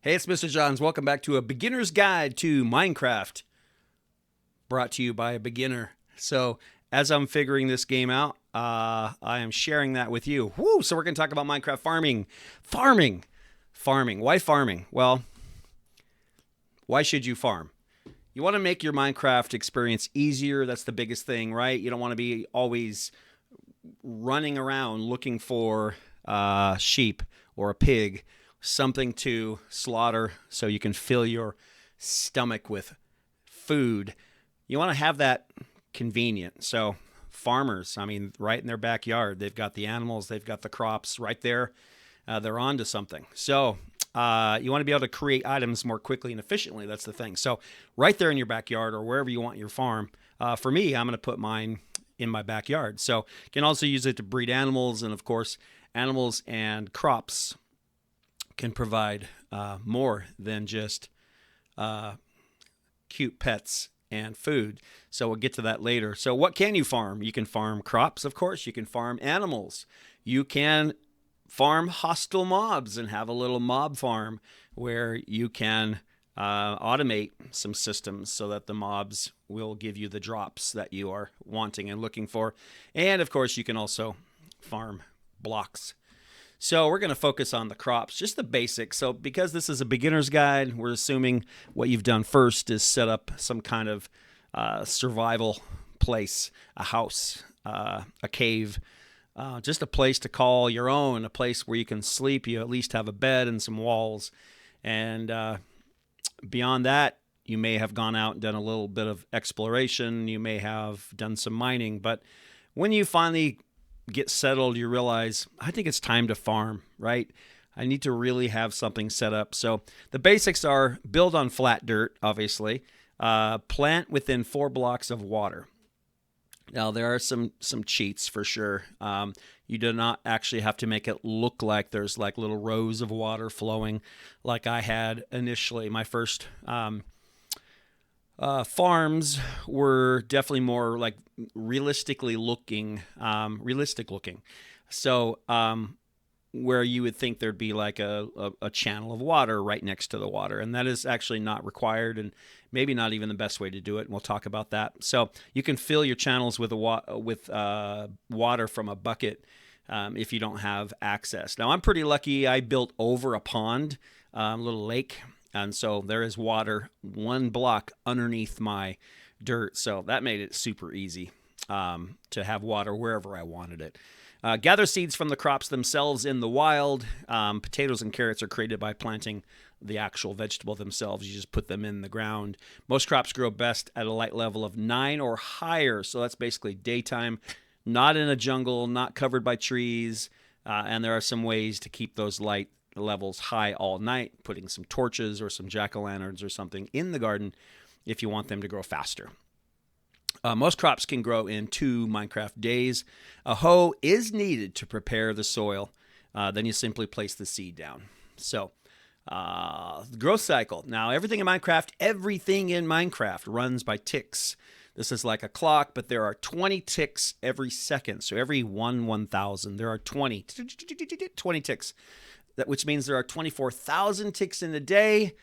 Hey, it's Mr. Johns. Welcome back to a beginner's guide to Minecraft, brought to you by a beginner. So, as I'm figuring this game out, I am sharing that with you. Woo! So, we're going to talk about Minecraft farming. Farming. Why farming? Well, why should you farm? You want to make your Minecraft experience easier. That's the biggest thing, right? You don't want to be always running around looking for sheep or a pig, something to slaughter so you can fill your stomach with food. You want to have that convenient. So farmers, right in their backyard, they've got the animals, they've got the crops right there. They're on to something. So you want to be able to create items more quickly and efficiently. That's the thing. So right there in your backyard or wherever you want your farm. For me, I'm going to put mine in my backyard. So you can also use it to breed animals. And of course, animals and crops can provide more than just cute pets and food. So we'll get to that later. So what can you farm? You can farm crops, of course. You can farm animals. You can farm hostile mobs and have a little mob farm where you can automate some systems so that the mobs will give you the drops that you are wanting and looking for. And of course, you can also farm blocks. So we're going to focus on the crops, just the basics. So because this is a beginner's guide, we're assuming what you've done first is set up some kind of survival place, a house, a cave, just a place to call your own, a place where you can sleep. You at least have a bed and some walls. And beyond that, you may have gone out and done a little bit of exploration. You may have done some mining. But when you finally get settled, you realize, I think it's time to farm, right? I need to really have something set up. So the basics are build on flat dirt, obviously. Plant within 4 blocks of water. Now, there are some cheats for sure. You do not actually have to make it look like there's like little rows of water flowing like I had initially. My first farms were definitely more like realistic looking. So where you would think there'd be like a channel of water right next to the water. And that is actually not required and maybe not even the best way to do it. And we'll talk about that. So you can fill your channels with water from a bucket if you don't have access. Now, I'm pretty lucky. I built over a pond, a little lake. And so there is water 1 block underneath my dirt. So that made it super easy to have water wherever I wanted it. Gather seeds from the crops themselves in the wild. Potatoes and carrots are created by planting the actual vegetable themselves. You just put them in the ground. Most crops grow best at a light level of 9 or higher. So that's basically daytime, not in a jungle, not covered by trees. And there are some ways to keep those light levels high all night, putting some torches or some jack-o'-lanterns or something in the garden if you want them to grow faster. Most crops can grow in 2 Minecraft days. A hoe is needed to prepare the soil. Then you simply place the seed down. So, the growth cycle. Now, everything in Minecraft runs by ticks. This is like a clock, but there are 20 ticks every second. So every 1,000, there are 20 ticks. Which means there are 24,000 ticks in a day,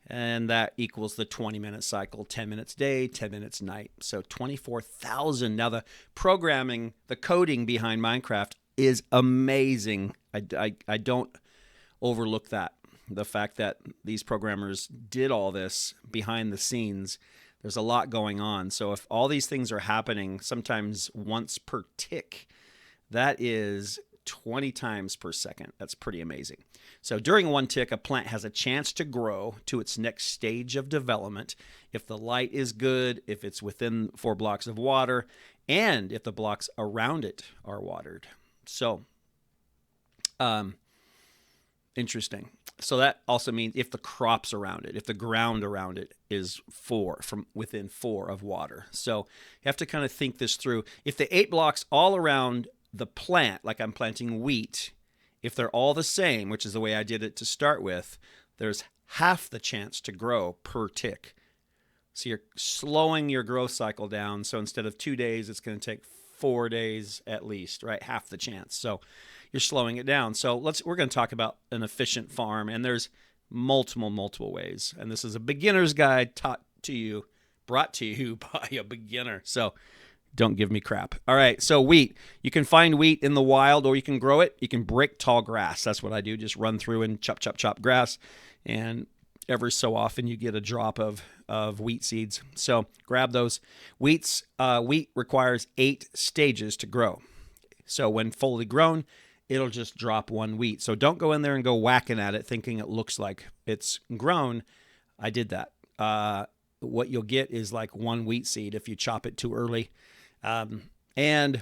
and that equals the 20-minute cycle, 10 minutes day, 10 minutes night. So 24,000. Now, the programming, the coding behind Minecraft is amazing. I don't overlook that. The fact that these programmers did all this behind the scenes, there's a lot going on. So if all these things are happening sometimes once per tick, that is 20 times per second. That's pretty amazing. So during 1 tick, a plant has a chance to grow to its next stage of development if the light is good, if it's within 4 blocks of water, and if the blocks around it are watered. So, interesting. So that also means if the crops around it, if the ground around it is from within 4 of water. So you have to kind of think this through. If the 8 blocks all around the plant, like I'm planting wheat, if they're all the same, which is the way I did it to start with, there's half the chance to grow per tick. So you're slowing your growth cycle down. So instead of 2 days, it's going to take 4 days at least, right? Half the chance. So you're slowing it down. So we're going to talk about an efficient farm, and there's multiple ways. And this is a beginner's guide brought to you by a beginner. So don't give me crap. All right, so wheat. You can find wheat in the wild, or you can grow it. You can break tall grass. That's what I do. Just run through and chop grass. And every so often you get a drop of wheat seeds. So grab those. Wheat requires 8 stages to grow. So when fully grown, it'll just drop one wheat. So don't go in there and go whacking at it thinking it looks like it's grown. I did that. What you'll get is like one wheat seed if you chop it too early. And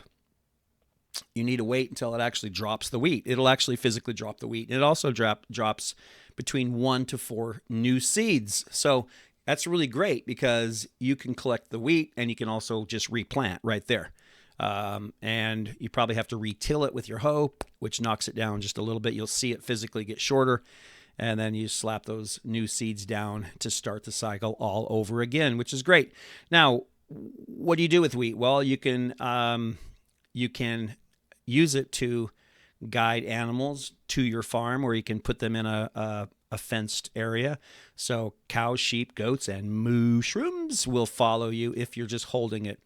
you need to wait until it actually drops the wheat. It'll actually physically drop the wheat. It also drops between 1 to 4 new seeds. So that's really great because you can collect the wheat and you can also just replant right there. And you probably have to retill it with your hoe, which knocks it down just a little bit. You'll see it physically get shorter. And then you slap those new seeds down to start the cycle all over again, which is great. Now, what do you do with wheat? Well, you can use it to guide animals to your farm, or you can put them in a fenced area. So cows, sheep, goats, and mushrooms will follow you if you're just holding it.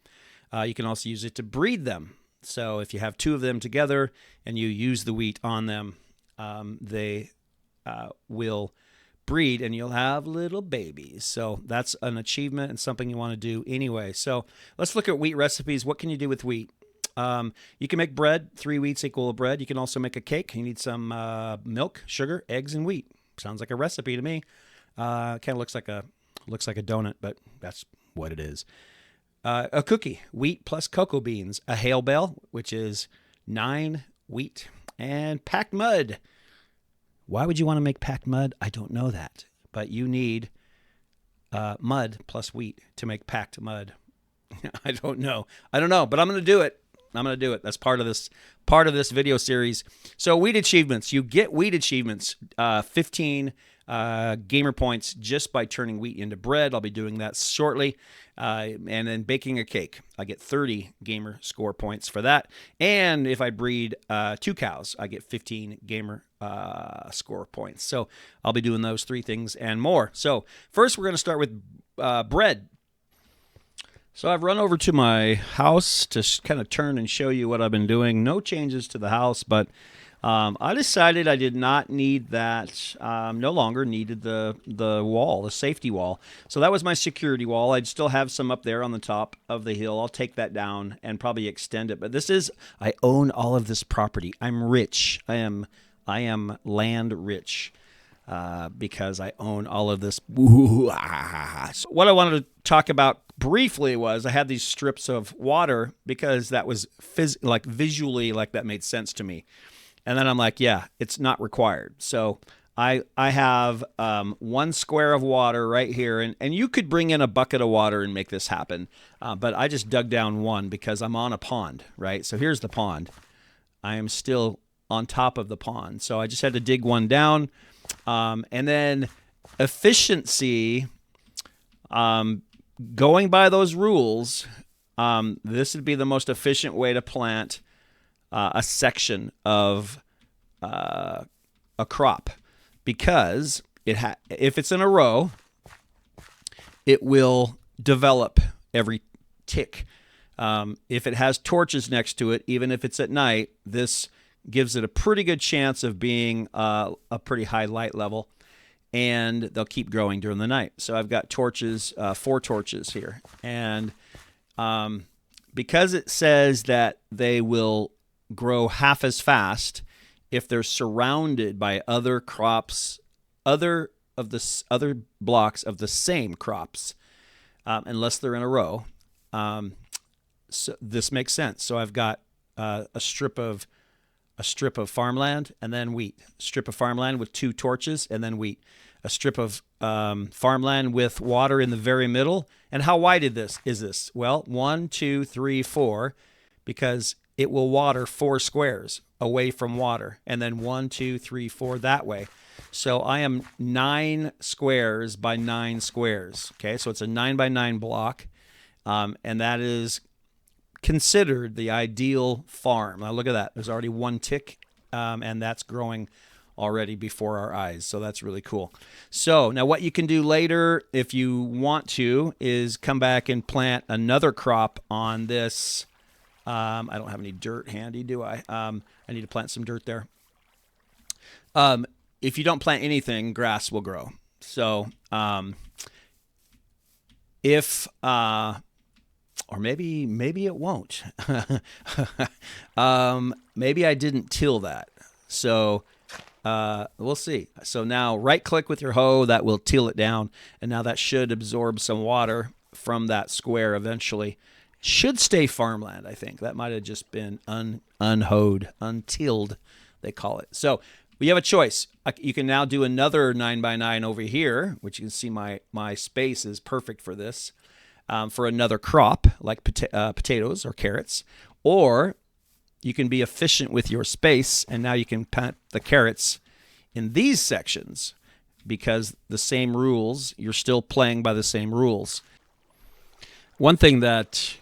You can also use it to breed them. So if you have 2 of them together and you use the wheat on them, they will breed and you'll have little babies. So that's an achievement and something you want to do anyway. So let's look at wheat recipes. What can you do with wheat? You can make bread. 3 wheats equal a bread. You can also make a cake. You need some milk, sugar, eggs, and wheat. Sounds like a recipe to me. Kind of looks like a donut, but that's what it is. A cookie, wheat plus cocoa beans. A hail bell, which is 9 wheat, and packed mud. Why would you want to make packed mud? I don't know that, but you need mud plus wheat to make packed mud. I don't know, but I'm going to do it. That's part of this video series. So wheat achievements. You get wheat achievements, 15 gamer points just by turning wheat into bread. I'll be doing that shortly. And then baking a cake. I get 30 gamer score points for that. And if I breed 2 cows, I get 15 gamer score points. So I'll be doing those 3 things and more. So first we're going to start with bread. So I've run over to my house to kind of turn and show you what I've been doing. No changes to the house, but I decided I did not need that, no longer needed the wall, the safety wall. So that was my security wall. I'd still have some up there on the top of the hill. I'll take that down and probably extend it. But I own all of this property. I'm rich. I am land rich. Because I own all of this. So what I wanted to talk about briefly was I had these strips of water because that was visually like that made sense to me. And then I'm like, yeah, it's not required. So I have 1 square of water right here. And you could bring in a bucket of water and make this happen. But I just dug down 1 because I'm on a pond, right? So here's the pond. I am still on top of the pond. So I just had to dig 1 down. And then efficiency, going by those rules, this would be the most efficient way to plant a section of a crop, because if it's in a row, it will develop every tick. If it has torches next to it, even if it's at night, this gives it a pretty good chance of being a pretty high light level, and they'll keep growing during the night. So I've got torches, 4 torches here. And because it says that they will grow half as fast if they're surrounded by other crops, other blocks of the same crops, unless they're in a row. So this makes sense. So I've got a strip of farmland and then wheat. A strip of farmland with 2 torches and then wheat. A strip of farmland with water in the very middle. And how wide is this? Well, 1, 2, 3, 4, because it will water 4 squares away from water. And then 1, 2, 3, 4 that way. So I am 9 squares by 9 squares. Okay, so it's a 9 by 9 block. And that is considered the ideal farm. Now look at that. There's already 1 tick, and that's growing already before our eyes. So that's really cool. So now what you can do later, if you want to, is come back and plant another crop on this. I don't have any dirt handy, do I? I need to plant some dirt there. If you don't plant anything, grass will grow. So if or maybe it won't. Maybe I didn't till that. So we'll see. So now right click with your hoe, that will till it down. And now that should absorb some water from that square eventually. Should stay farmland, I think. That might have just been unhoed, untilled, they call it. So we have a choice. You can now do another 9x9 over here, which you can see my space is perfect for this, for another crop like potatoes or carrots. Or you can be efficient with your space, and now you can plant the carrots in these sections because the same rules, you're still playing by the same rules. One thing that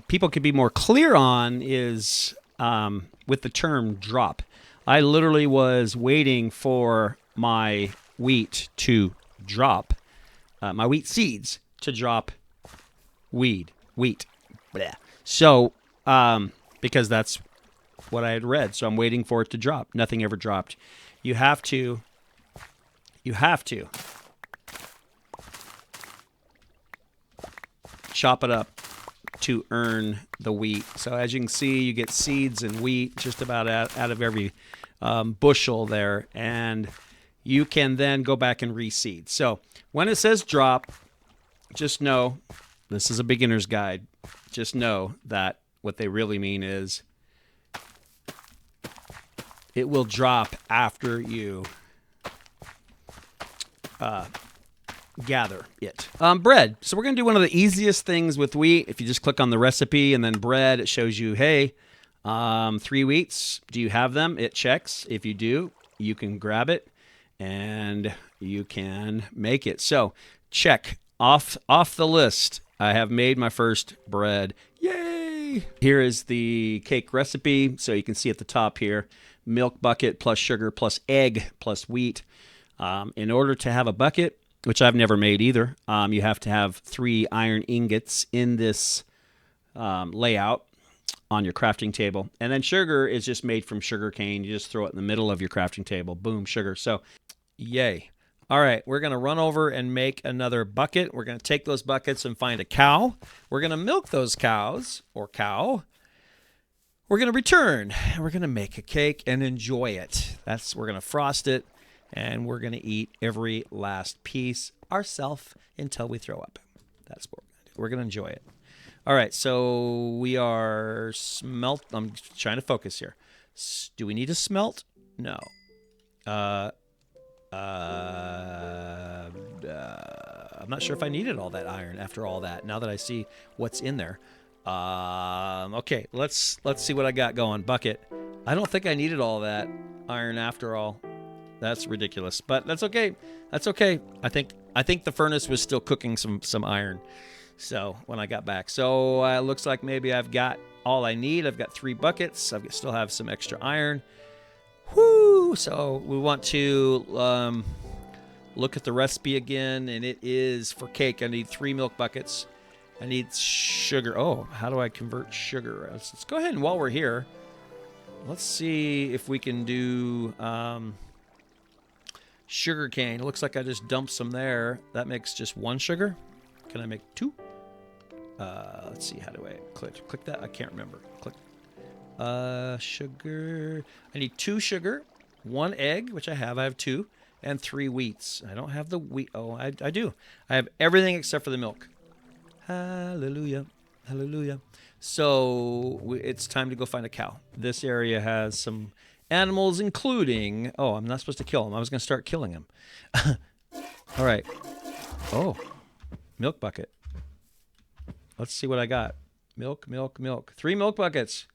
people could be more clear on is with the term drop. I literally was waiting for my wheat to drop, my wheat seeds to drop wheat. Blech. So, because that's what I had read. So I'm waiting for it to drop. Nothing ever dropped. You have to chop it up to earn the wheat. So as you can see, you get seeds and wheat just about out of every bushel there. And you can then go back and reseed. So when it says drop, just know, this is a beginner's guide. Just know that what they really mean is it will drop after you gather it. Bread. So we're going to do one of the easiest things with wheat. If you just click on the recipe and then bread, it shows you, hey, 3 wheats. Do you have them? It checks. If you do, you can grab it and you can make it. So check off the list. I have made my first bread. Yay! Here is the cake recipe. So you can see at the top here, milk bucket plus sugar plus egg plus wheat. In order to have a bucket, which I've never made either, you have to have 3 iron ingots in this layout on your crafting table. And then sugar is just made from sugar cane. You just throw it in the middle of your crafting table. Boom, sugar. So, yay. All right, we're going to run over and make another bucket. We're going to take those buckets and find a cow. We're going to milk those cows, or cow. We're going to return, and we're going to make a cake and enjoy it. We're going to frost it, and we're going to eat every last piece ourselves until we throw up. That's what we're going to do. We're going to enjoy it. All right, so we are I'm trying to focus here. Do we need to smelt? No. I'm not sure if I needed all that iron after all that, now that I see what's in there. Okay, let's see what I got going. Bucket. I don't think I needed all that iron after all. That's ridiculous, but that's okay. That's okay. I think the furnace was still cooking some iron. So when I got back, so it looks like maybe I've got all I need. I've got 3 buckets. I still have some extra iron. Whoo! So we want to look at the recipe again, and it is for cake. I need 3 milk buckets. I need sugar. Oh, how do I convert sugar? Let's go ahead, and while we're here, let's see if we can do sugar cane. It looks like I just dumped some there. That makes just 1 sugar. Can I make 2? Let's see. How do I click that? I can't remember. Click. Sugar. I need 2 sugar, 1 egg, which I have. I have 2, and 3 wheats. I don't have the wheat. Oh, I do. I have everything except for the milk. Hallelujah. Hallelujah. So it's time to go find a cow. This area has some animals, including... Oh, I'm not supposed to kill them. I was going to start killing them. All right. Oh, milk bucket. Let's see what I got. Milk, milk, milk. 3 milk buckets.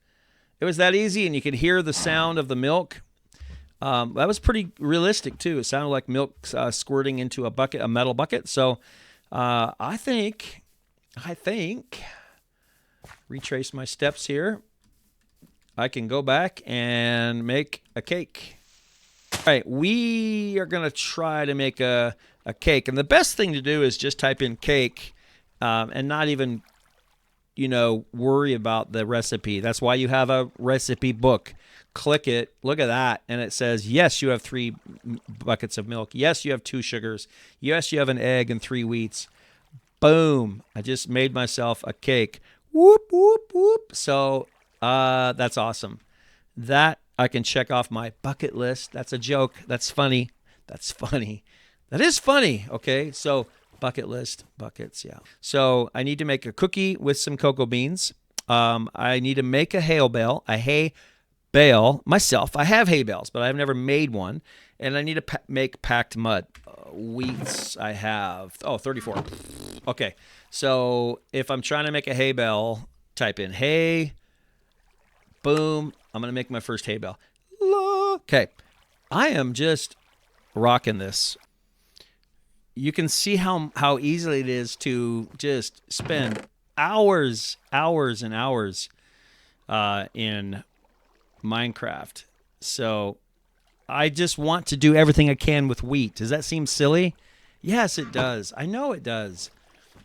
It was that easy, and you could hear the sound of the milk. That was pretty realistic, too. It sounded like milk squirting into a bucket, a metal bucket. So I think, retrace my steps here. I can go back and make a cake. All right, we are going to try to make a cake. And the best thing to do is just type in cake and not even, worry about the recipe. That's why you have a recipe book. Click it. Look at that. And it says, yes, you have 3 buckets of milk. Yes, you have 2 sugars. Yes, you have an egg and 3 wheats. Boom. I just made myself a cake. Whoop, whoop, whoop. So that's awesome. That I can check off my bucket list. That's a joke. That's funny. That's funny. That is funny. Okay. So bucket list, buckets. Yeah. So I need to make a cookie with some cocoa beans. I need to make a hay bale myself. I have hay bales, but I've never made one. And I need to make packed mud. Wheats I have. 34. Okay. So if I'm trying to make a hay bale, type in hay. Boom. I'm going to make my first hay bale. Okay. I am just rocking this. You can see how easily it is to just spend hours and hours in Minecraft. So I just want to do everything I can with wheat. Does that seem silly? Yes, it does. I know it does.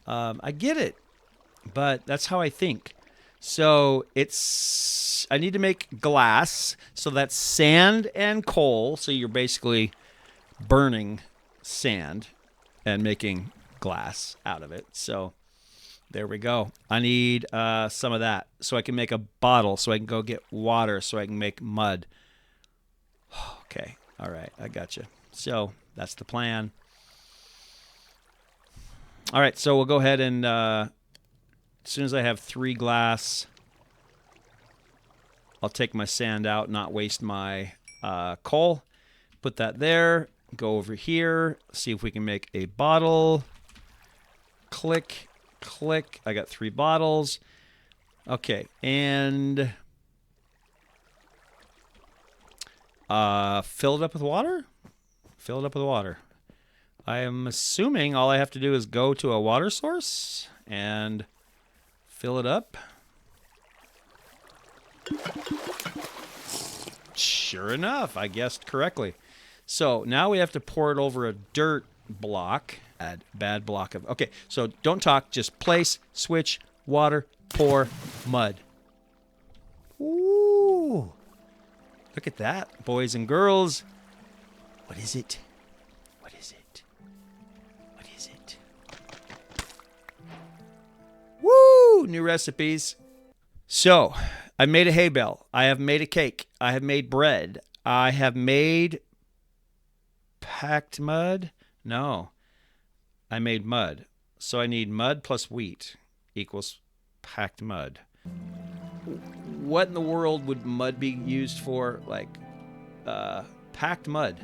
I get it. But that's how I think. So I need to make glass. So that's sand and coal. So you're basically burning sand and making glass out of it. So there we go. I need some of that so I can make a bottle, so I can go get water, so I can make mud. Okay. All right. I got you. So that's the plan. All right. So we'll go ahead and as soon as I have 3 glass, I'll take my sand out, not waste my coal. Put that there. Go over here. See if we can make a bottle. Click, click. I got 3 bottles. Okay, and fill it up with water? Fill it up with water. I am assuming all I have to do is go to a water source and fill it up. Sure enough, I guessed correctly. So now we have to pour it over a dirt block. Bad block of... Okay, so don't talk. Just place, switch, water, pour, mud. Ooh. Look at that, boys and girls. What is it? What is it? What is it? Woo! New recipes. So, I made a hay bale. I have made a cake. I have made bread. I have made packed mud. No. I made mud. So I need mud plus wheat equals packed mud. What in the world would mud be used for? Like, packed mud.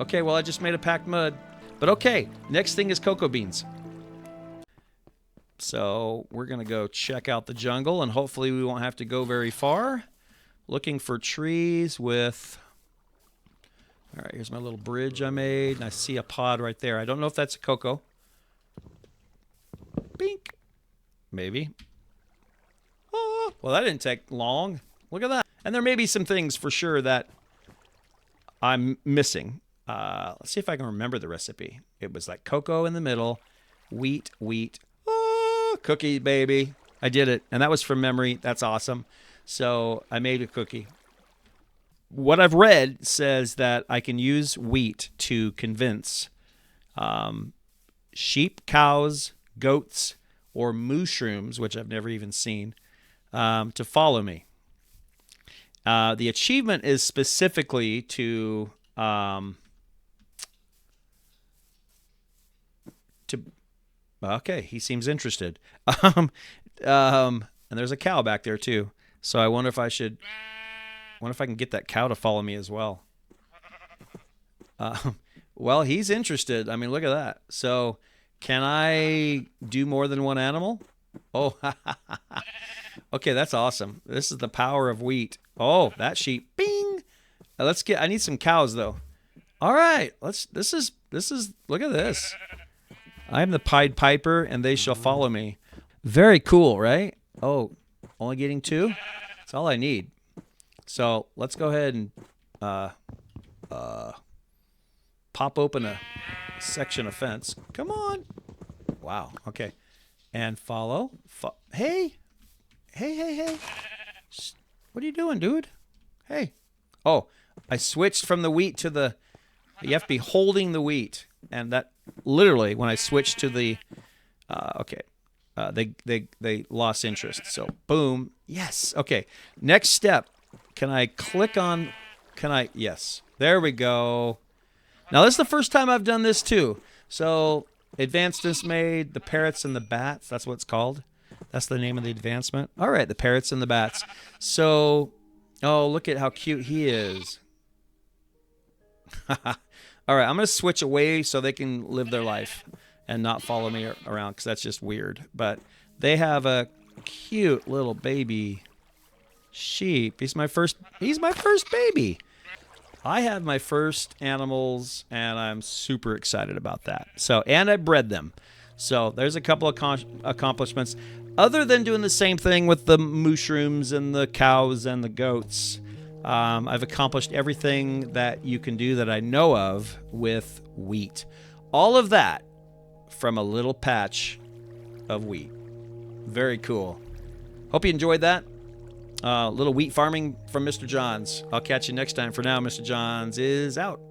Okay, well, I just made a packed mud. But okay, next thing is cocoa beans. So we're going to go check out the jungle, and hopefully we won't have to go very far. Looking for trees with... All right, here's my little bridge I made, and I see a pod right there. I don't know if that's a cocoa. Bink. Maybe. Oh, well, that didn't take long. Look at that. And there may be some things for sure that I'm missing. Let's see if I can remember the recipe. It was like cocoa in the middle, wheat. Oh, cookie, baby. I did it. And that was from memory. That's awesome. So I made a cookie. What I've read says that I can use wheat to convince sheep, cows, goats, or mushrooms, which I've never even seen, to follow me. The achievement is specifically to okay, he seems interested. And there's a cow back there too. So I wonder if I can get that cow to follow me as well. Well, he's interested. I mean, look at that. So can I do more than one animal? Oh, okay, that's awesome. This is the power of wheat. Oh, that sheep. Bing. I need some cows though. All right, this is, look at this. I am the Pied Piper and they shall follow me. Very cool, right? Oh, only getting 2? That's all I need. So let's go ahead and Pop open a section of fence. Come on. Wow. Okay. And follow. Hey. Hey, hey, hey. What are you doing, dude? Hey. Oh, I switched from the wheat to the. You have to be holding the wheat. And that literally, when I switched to the. Okay. They lost interest. So, boom. Yes. Okay. Next step. Can I click on. Can I. Yes. There we go. Now, this is the first time I've done this too. So, advancements made, the parrots and the bats. That's what it's called. That's the name of the advancement. All right, the parrots and the bats. So, oh, look at how cute he is. All right, I'm going to switch away so they can live their life and not follow me around because that's just weird. But they have a cute little baby sheep. He's my first baby. I have my first animals, and I'm super excited about that. So, and I bred them. So, there's a couple of accomplishments. Other than doing the same thing with the mushrooms and the cows and the goats, I've accomplished everything that you can do that I know of with wheat. All of that from a little patch of wheat. Very cool. Hope you enjoyed that. Little wheat farming from Mr. Johns. I'll catch you next time. For now, Mr. Johns is out.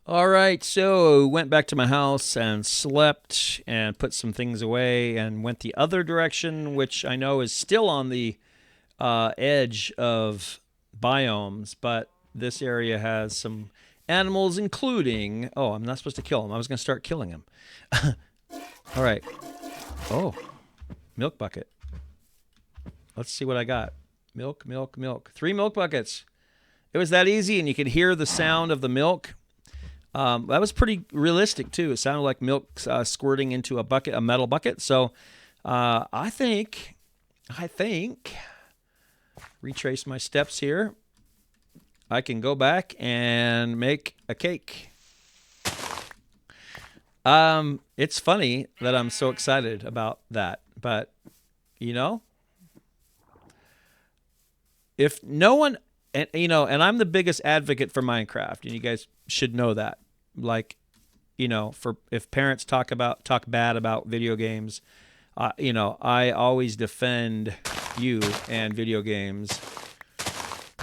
All right, so went back to my house and slept and put some things away and went the other direction, which I know is still on the edge of biomes, but this area has some animals, including. Oh, I'm not supposed to kill them. I was going to start killing them. All right. Oh, milk bucket. Let's see what I got. Milk, milk, milk. 3 milk buckets. It was that easy, and you could hear the sound of the milk. That was pretty realistic too. It sounded like milk squirting into a bucket, a metal bucket. So I think, retrace my steps here. I can go back and make a cake. It's funny that I'm so excited about that, but you know, if no one, and and I'm the biggest advocate for Minecraft, and you guys should know that. Like, for if parents talk bad about video games, I always defend you and video games,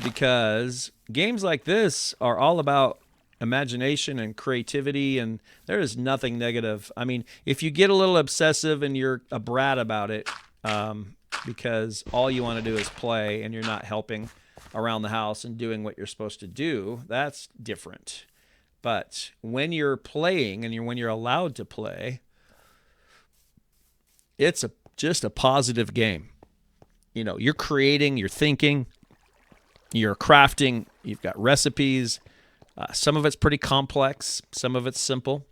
because games like this are all about imagination and creativity, and there is nothing negative. I mean, if you get a little obsessive and you're a brat about it, because all you want to do is play and you're not helping around the house and doing what you're supposed to do, that's different. But when you're playing and when you're allowed to play, it's just a positive game. You're creating, you're thinking, you're crafting, you've got recipes. Some of it's pretty complex, some of it's simple.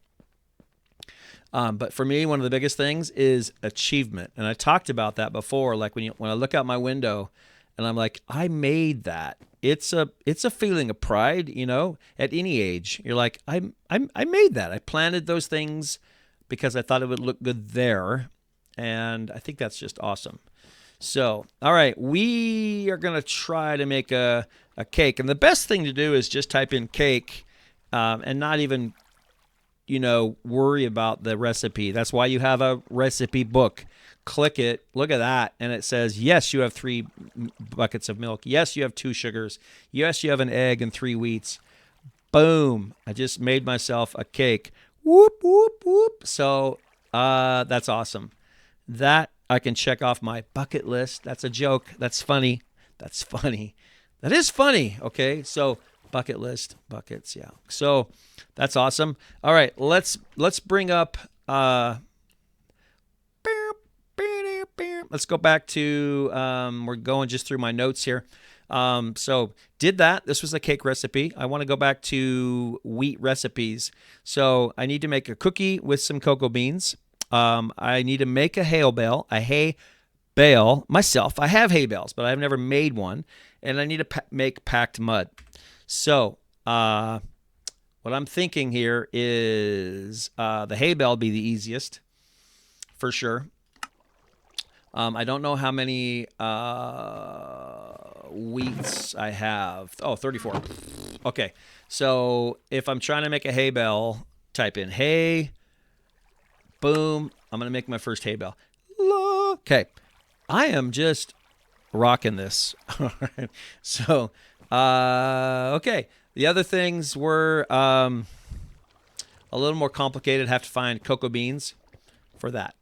But for me, one of the biggest things is achievement. And I talked about that before. Like when I look out my window and I'm like, I made that. It's a feeling of pride, at any age. You're like, I made that. I planted those things because I thought it would look good there. And I think that's just awesome. So, all right, we are going to try to make a cake. And the best thing to do is just type in cake and not even, worry about the recipe. That's why you have a recipe book. Click it. Look at that. And it says, yes, you have 3 buckets of milk. Yes, you have 2 sugars. Yes, you have an egg and 3 wheats. Boom. I just made myself a cake. Whoop, whoop, whoop. So that's awesome. That I can check off my bucket list. That's a joke. That's funny. That's funny. That is funny. Okay. So bucket list, buckets. Yeah. So that's awesome. All right. Let's bring up, let's go back to, we're going just through my notes here. So did that. This was a cake recipe. I want to go back to wheat recipes. So I need to make a cookie with some cocoa beans. I need to make a hay bale myself. I have hay bales, but I've never made one. And I need to make packed mud. So what I'm thinking here is the hay bale be the easiest for sure. I don't know how many wheats I have. Oh, 34. Okay. So if I'm trying to make a hay bale, type in hay. Boom. I'm going to make my first hay bale. Okay. I am just rocking this. All right. So, okay. The other things were a little more complicated. Have to find cocoa beans for that.